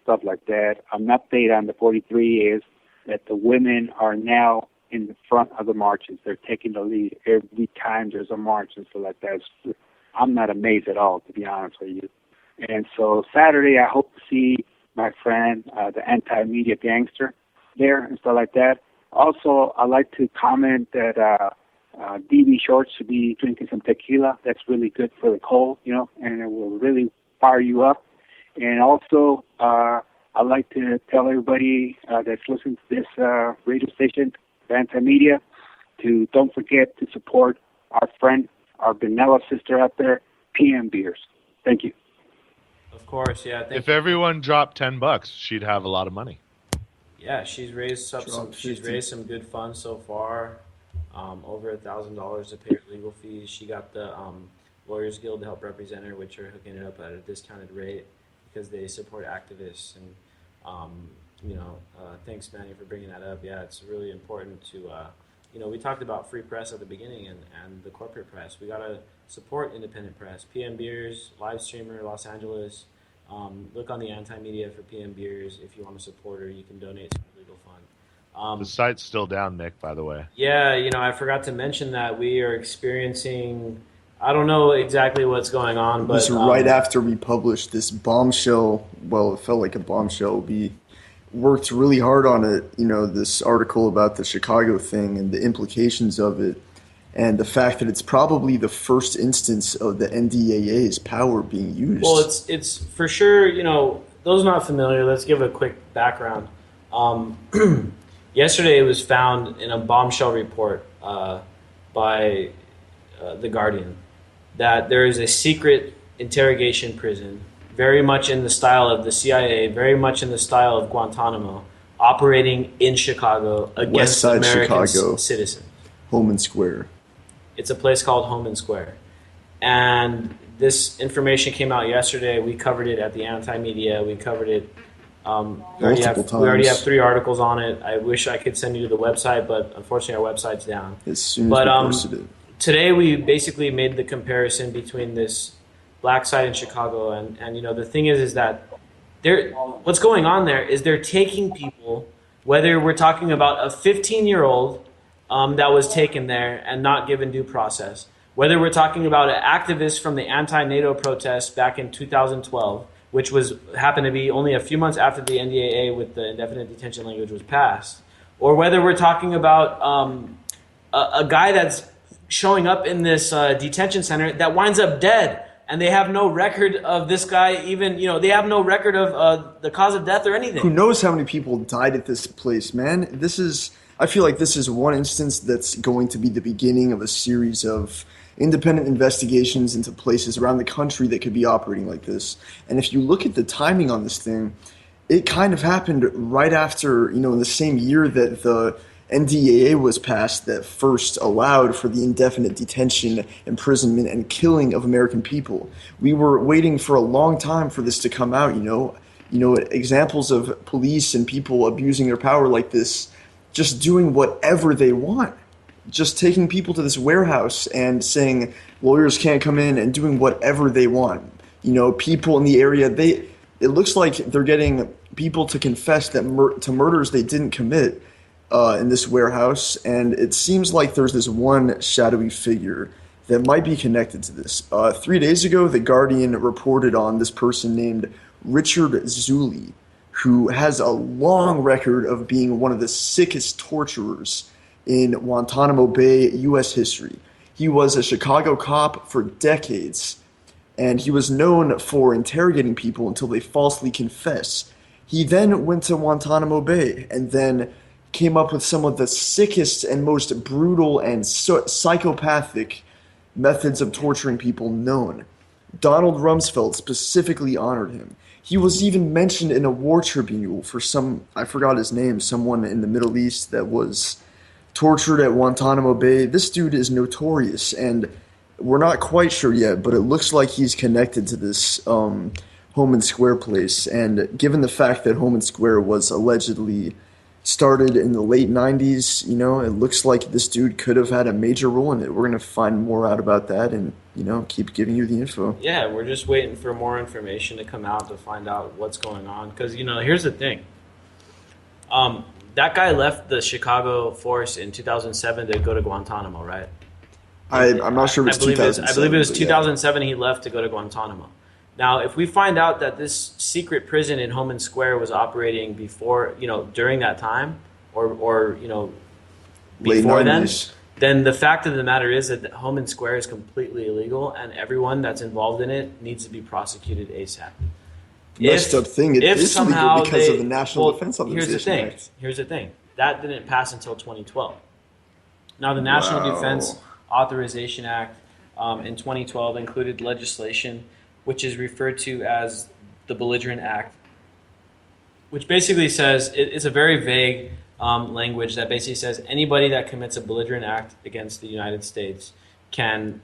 stuff like that. An update on the 43 is that the women are now in the front of the marches. They're taking the lead every time there's a march and stuff like that. I'm not amazed at all, to be honest with you. And so Saturday, I hope to see my friend, the anti-media gangster, there and stuff like that. Also, I'd like to comment that DB Shorts should be drinking some tequila. That's really good for the cold, and it will really fire you up. And also, I'd like to tell everybody that's listening to this radio station, the anti-media, to don't forget to support our friend, our vanilla sister out there, PM Beers. Thank you. Of course, yeah. If everyone dropped $10, she'd have a lot of money. Yeah, she's raised some good funds so far. Over $1,000 to pay her legal fees. She got the Lawyers Guild to help represent her, which are hooking it up at a discounted rate because they support activists. And thanks, Manny, for bringing that up. Yeah, it's really important to we talked about free press at the beginning and the corporate press. We gotta support independent press. PM Beers, live streamer, Los Angeles. Look on the anti-media for PM Beers. If you want to support her, you can donate to the legal fund. The site's still down, Nick, by the way. Yeah, I forgot to mention that we are experiencing, I don't know exactly what's going on, but... It was right after we published this bombshell, well, it felt like a bombshell. We worked really hard on it, this article about the Chicago thing and the implications of it, and the fact that it's probably the first instance of the NDAA's power being used. Well, it's for sure, those not familiar, let's give a quick background. Yesterday, it was found in a bombshell report by The Guardian that there is a secret interrogation prison, very much in the style of the CIA, very much in the style of Guantanamo, operating in Chicago against American citizens. Holman Square. It's a place called Holman Square. And this information came out yesterday. We covered it at the anti-media. We covered it. We already have 3 articles on it. I wish I could send you to the website, but unfortunately our website's down. As soon as we posted it. Today we basically made the comparison between this black site in Chicago and the thing is that what's going on there is they're taking people, whether we're talking about a 15-year-old that was taken there and not given due process, whether we're talking about an activist from the anti-NATO protests back in 2012, which happened to be only a few months after the NDAA with the indefinite detention language was passed, or whether we're talking about a guy that's showing up in this detention center that winds up dead, and they have no record of this guy even, they have no record of the cause of death or anything. Who knows how many people died at this place, man? I feel like this is one instance that's going to be the beginning of a series of independent investigations into places around the country that could be operating like this. And if you look at the timing on this thing, it kind of happened right after, in the same year that the NDAA was passed that first allowed for the indefinite detention, imprisonment, and killing of American people. We were waiting for a long time for this to come out, examples of police and people abusing their power like this, just doing whatever they want. Just taking people to this warehouse and saying lawyers can't come in and doing whatever they want. People in the area, it looks like they're getting people to confess that to murders they didn't commit in this warehouse. And it seems like there's this one shadowy figure that might be connected to this. 3 days ago, The Guardian reported on this person named Richard Zulli, who has a long record of being one of the sickest torturers in Guantanamo Bay, U.S. history. He was a Chicago cop for decades, and he was known for interrogating people until they falsely confess. He then went to Guantanamo Bay and then came up with some of the sickest and most brutal and psychopathic methods of torturing people known. Donald Rumsfeld specifically honored him. He was even mentioned in a war tribunal for I forgot his name, someone in the Middle East that was tortured at Guantanamo Bay. This dude is notorious, and we're not quite sure yet, but it looks like he's connected to this Home and Square place. And given the fact that Home and Square was allegedly started in the late 90s, it looks like this dude could have had a major role in it. We're going to find more out about that and, keep giving you the info. Yeah, we're just waiting for more information to come out to find out what's going on. Because, here's the thing. That guy left the Chicago force in 2007 to go to Guantanamo, right? I'm not sure if it's 2007. I believe it was but 2007 he left to go to Guantanamo. Now, if we find out that this secret prison in Home and Square was operating before, during that time, or before then the fact of the matter is that Home and Square is completely illegal, and everyone that's involved in it needs to be prosecuted ASAP. Messed up thing. It is illegal because of the National Defense Authorization Act. Here's the thing. That didn't pass until 2012. Now, the National Defense Authorization Act in 2012 included legislation which is referred to as the Belligerent Act, which basically says, it's a very vague language that basically says anybody that commits a belligerent act against the United States can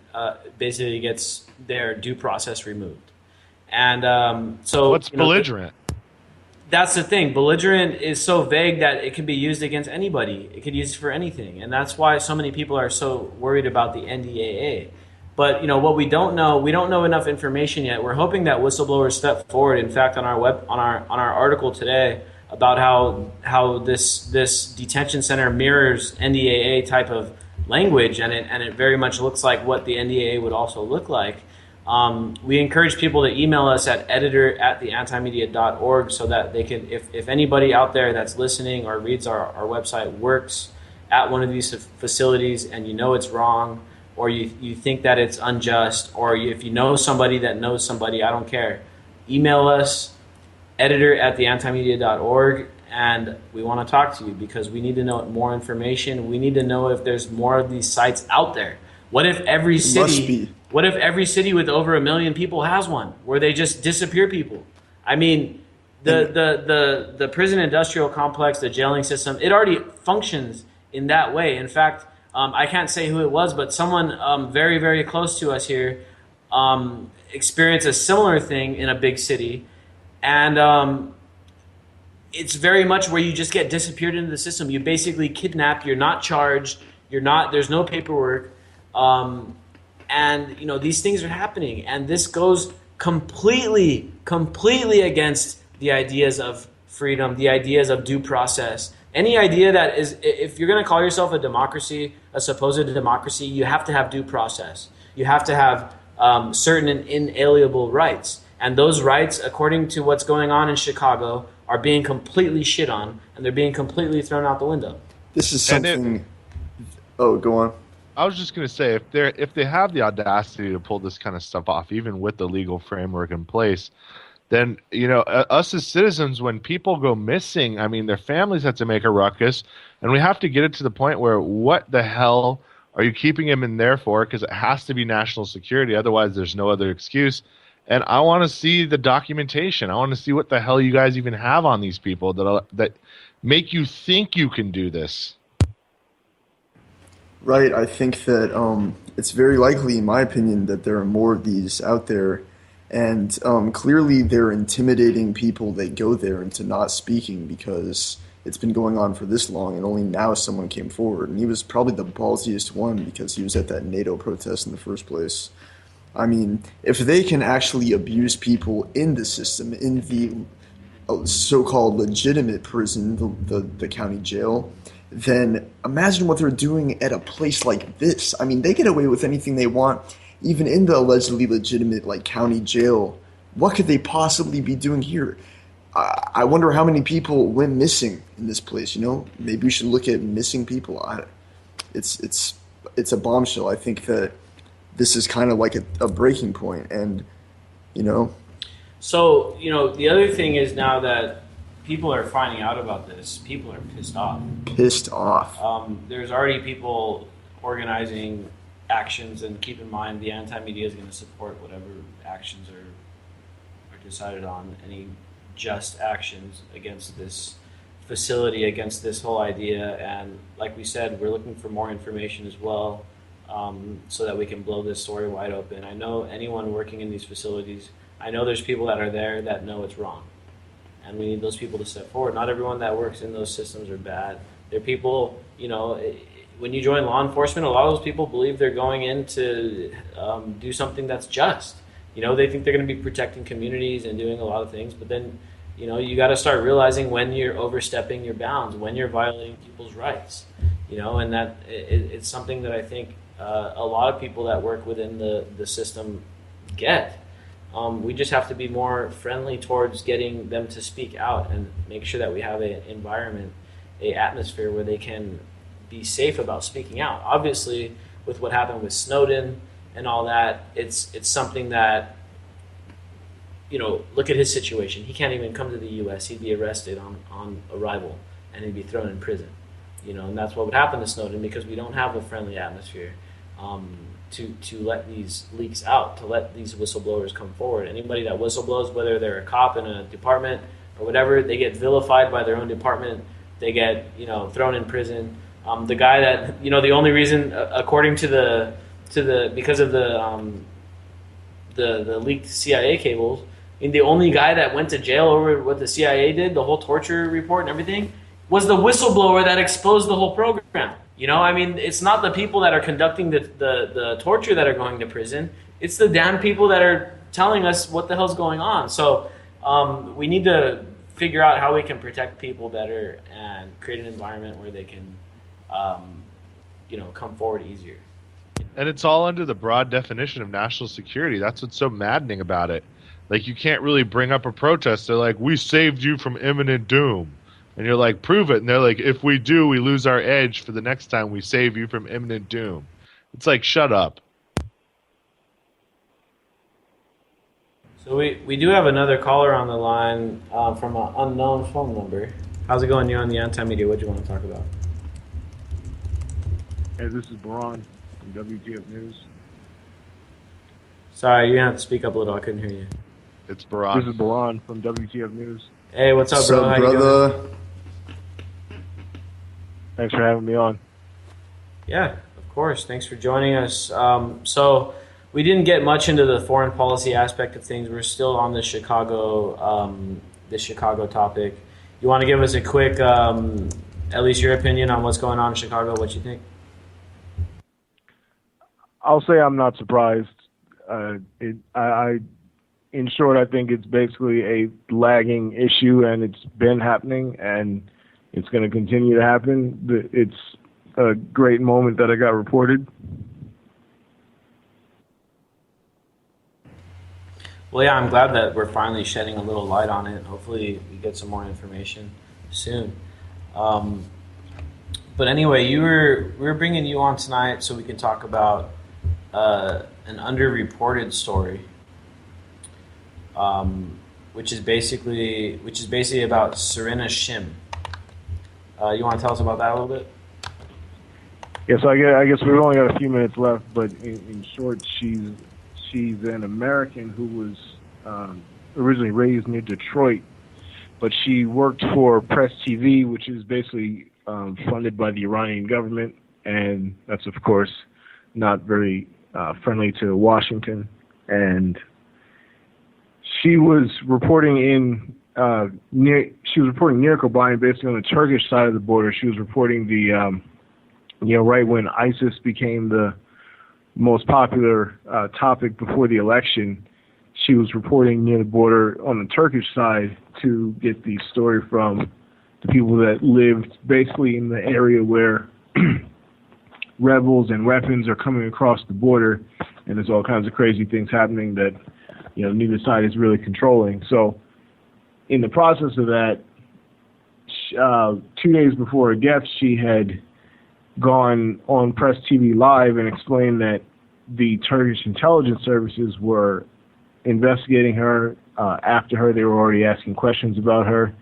basically gets their due process removed. And so... What's belligerent? That's the thing. Belligerent is so vague that it can be used against anybody. It could be used for anything. And that's why so many people are so worried about the NDAA. But what we don't know enough information yet. We're hoping that whistleblowers step forward. In fact, on our article today about how this detention center mirrors NDAA type of language, and it very much looks like what the NDAA would also look like. We encourage people to email us at editor@theantimedia.org so that they can, if anybody out there that's listening or reads our website works at one of these facilities and it's wrong, or you think that it's unjust, or if you know somebody that knows somebody, I don't care. Email us, editor@theantimedia.org, and we want to talk to you because we need to know more information. We need to know if there's more of these sites out there. What if every city with over 1 million people has one where they just disappear people? I mean, the prison industrial complex, the jailing system, it already functions in that way. In fact, I can't say who it was, but someone very, very close to us here experienced a similar thing in a big city. And it's very much where you just get disappeared into the system. You're basically kidnapped. You're not charged. There's no paperwork. And these things are happening. And this goes completely against the ideas of freedom, the ideas of due process. Any idea that is, if you're going to call yourself a democracy, a supposed democracy, you have to have due process. You have to have certain and inalienable rights. And those rights, according to what's going on in Chicago, are being completely shit on, and they're being completely thrown out the window. This is something... go on. I was just going to say, if they have the audacity to pull this kind of stuff off, even with the legal framework in place, then, us as citizens, when people go missing, I mean, their families have to make a ruckus, and we have to get it to the point where what the hell are you keeping him in there for? Because it has to be national security. Otherwise, there's no other excuse. And I want to see the documentation. I want to see what the hell you guys even have on these people that make you think you can do this. Right. I think that it's very likely, in my opinion, that there are more of these out there. And clearly they're intimidating people that go there into not speaking because it's been going on for this long and only now someone came forward. And he was probably the ballsiest one because he was at that NATO protest in the first place. I mean, if they can actually abuse people in the system, in the so-called legitimate prison, the county jail, then imagine what they're doing at a place like this. I mean, they get away with anything they want. Even in the allegedly legitimate county jail, what could they possibly be doing here? I wonder how many people went missing in this place. Maybe we should look at missing people. It's it's a bombshell. I think that this is kind of like a breaking point, and you know, So, the other thing is now that people are finding out about this, people are pissed off. pissed off. There's already people organizing actions, and keep in mind the anti-media is going to support whatever actions are decided on, any just actions against this facility, against this whole idea. And like we said, we're looking for more information as well, so that we can blow this story wide open. I know anyone working in these facilities, I know there's people that are there that know it's wrong, and we need those people to step forward. Not everyone that works in those systems are bad. They're people, when you join law enforcement, a lot of those people believe they're going in to do something that's just. They think they're going to be protecting communities and doing a lot of things, but then, you got to start realizing when you're overstepping your bounds, when you're violating people's rights, and that it's something that I think a lot of people that work within the system get. We just have to be more friendly towards getting them to speak out and make sure that we have an environment, an atmosphere where they can be safe about speaking out. Obviously, with what happened with Snowden and all that, it's something that, look at his situation. He can't even come to the U.S. He'd be arrested on arrival, and he'd be thrown in prison. And that's what would happen to Snowden, because we don't have a friendly atmosphere to let these leaks out, to let these whistleblowers come forward. Anybody that whistleblows, whether they're a cop in a department or whatever, they get vilified by their own department. They get, thrown in prison. The guy that, the only reason, according to because of the leaked CIA cables, the only guy that went to jail over what the CIA did, the whole torture report and everything, was the whistleblower that exposed the whole program. It's not the people that are conducting the torture that are going to prison. It's the damn people that are telling us what the hell's going on. So we need to figure out how we can protect people better and create an environment where they can, come forward easier. And it's all under the broad definition of national security. That's what's so maddening about it. Like, you can't really bring up a protest. They're like, we saved you from imminent doom. And you're like, prove it. And they're like, if we do, we lose our edge for the next time we save you from imminent doom. It's like, shut up. So we do have another caller on the line from an unknown phone number. How's it going? You're on the anti-media. What do you want to talk about? Hey, this is Baran from WTF News. Sorry, you're going to have to speak up a little. I couldn't hear you. It's Baran. This is Baran from WTF News. Hey, what's up, bro? How you brother? doing? Thanks for having me on. Yeah, of course. Thanks for joining us. So we didn't get much into the foreign policy aspect of things. We're still on the Chicago topic. You want to give us a quick, at least your opinion on what's going on in Chicago? What you think? I'll say I'm not surprised. In short, I think it's basically a lagging issue, and it's been happening, and it's going to continue to happen. It's a great moment that I got reported. Well, yeah, I'm glad that we're finally shedding a little light on it. Hopefully we get some more information soon. But anyway, we're bringing you on tonight so we can talk about an underreported story, which is basically about Serena Shim. You want to tell us about that a little bit? Yes, I guess we've only got a few minutes left, but in short, she's an American who was originally raised near Detroit, but she worked for Press TV, which is basically funded by the Iranian government, and that's of course not very friendly to Washington. And she was reporting near Kobani, basically on the Turkish side of the border. She was reporting the right when ISIS became the most popular topic before the election. She was reporting near the border on the Turkish side to get the story from the people that lived basically in the area where rebels and weapons are coming across the border, and there's all kinds of crazy things happening that neither side is really controlling. So in the process of that, 2 days before her death, she had gone on Press TV Live and explained that the Turkish intelligence services were investigating her. After her, they were already asking questions about her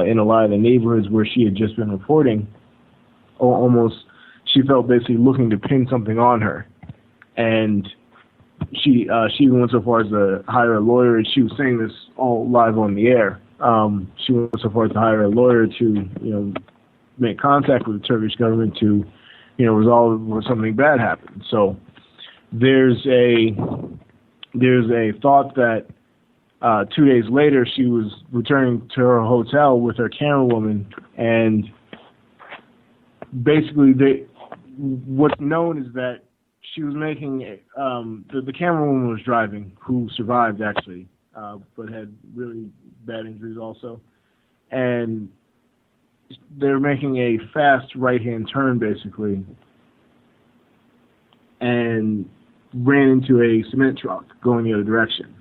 in a lot of the neighborhoods where she had just been reporting. Almost, she felt basically looking to pin something on her, and she even went so far as to hire a lawyer. And she was saying this all live on the air. She went so far as to hire a lawyer to, make contact with the Turkish government to, resolve when something bad happened. So there's a thought that 2 days later she was returning to her hotel with her camerawoman, and basically what's known is that she was making the camerawoman was driving, who survived actually, but had really bad injuries also, and they were making a fast right-hand turn basically, and ran into a cement truck going the other direction.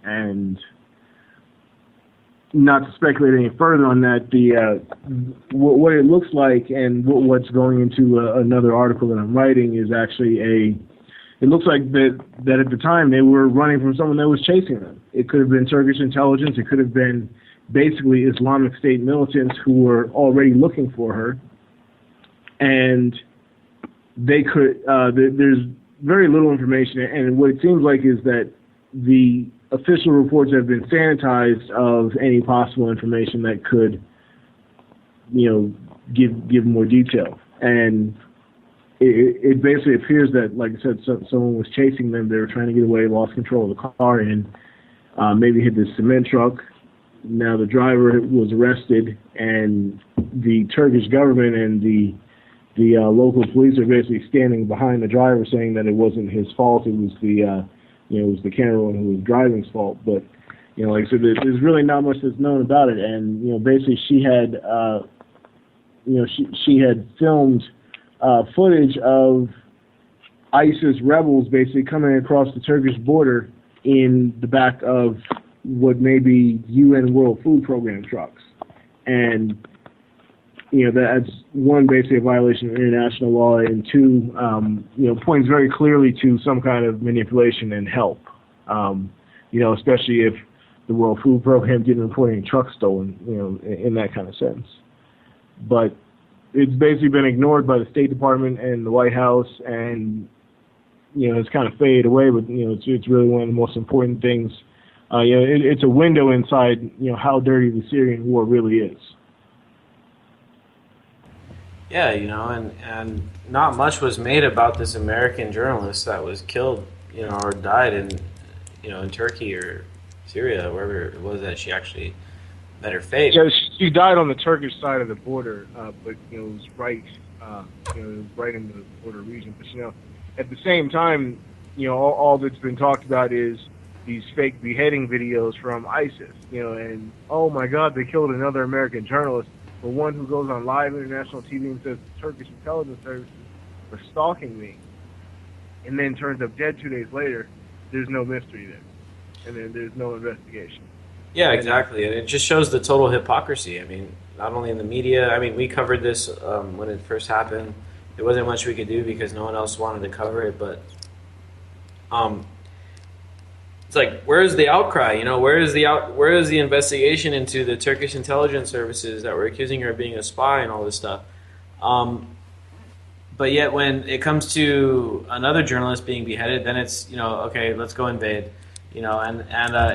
And not to speculate any further on that, what it looks like and what's going into another article that I'm writing is actually it looks like that at the time they were running from someone that was chasing them. It could have been Turkish intelligence. It could have been basically Islamic State militants who were already looking for her. And they could, there's very little information. And what it seems like is that the official reports have been sanitized of any possible information that could, give more detail. And it basically appears that, like I said, someone was chasing them. They were trying to get away, lost control of the car, and maybe hit this cement truck. Now the driver was arrested, and the Turkish government and the local police are basically standing behind the driver, saying that it wasn't his fault. It was the cameraman who was driving's fault. But like I said, there's really not much that's known about it. And basically she had she had filmed footage of ISIS rebels basically coming across the Turkish border in the back of what may be UN World Food Program trucks. And that's one, basically a violation of international law, and two, points very clearly to some kind of manipulation and help. Especially if the World Food Program didn't report any trucks stolen, in that kind of sense. But it's basically been ignored by the State Department and the White House, and it's kind of faded away. But it's really one of the most important things. It's a window inside how dirty the Syrian war really is. Yeah, and not much was made about this American journalist that was killed, or died in Turkey or Syria, wherever it was that she actually met her fate. Yeah, she died on the Turkish side of the border, but it was right, right in the border region. But at the same time, all that's been talked about is these fake beheading videos from ISIS, and oh my God, they killed another American journalist. The one who goes on live international TV and says the Turkish intelligence services are stalking me, and then turns up dead 2 days later. There's no mystery there, and then there's no investigation. Yeah, exactly, and it just shows the total hypocrisy. I mean, not only in the media. I mean, we covered this when it first happened. There wasn't much we could do because no one else wanted to cover it, but it's like, where's the outcry? Where is the investigation into the Turkish intelligence services that were accusing her of being a spy and all this stuff? But yet, when it comes to another journalist being beheaded, then it's okay, let's go invade. And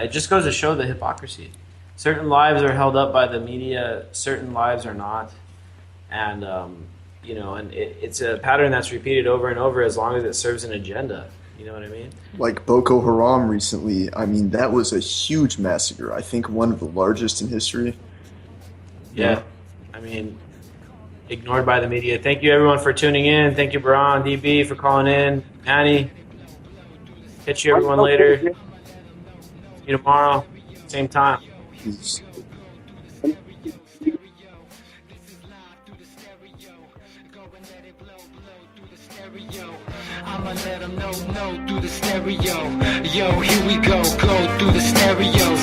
it just goes to show the hypocrisy. Certain lives are held up by the media, certain lives are not, and it's a pattern that's repeated over and over as long as it serves an agenda. You know what I mean? Like Boko Haram recently, that was a huge massacre. I think one of the largest in history. Yeah. I mean, ignored by the media. Thank you, everyone, for tuning in. Thank you, Baran, DB, for calling in. Annie, catch you, everyone, later. See you tomorrow, same time. Peace. I'ma let them know through the stereo. Yo, here we go through the stereo.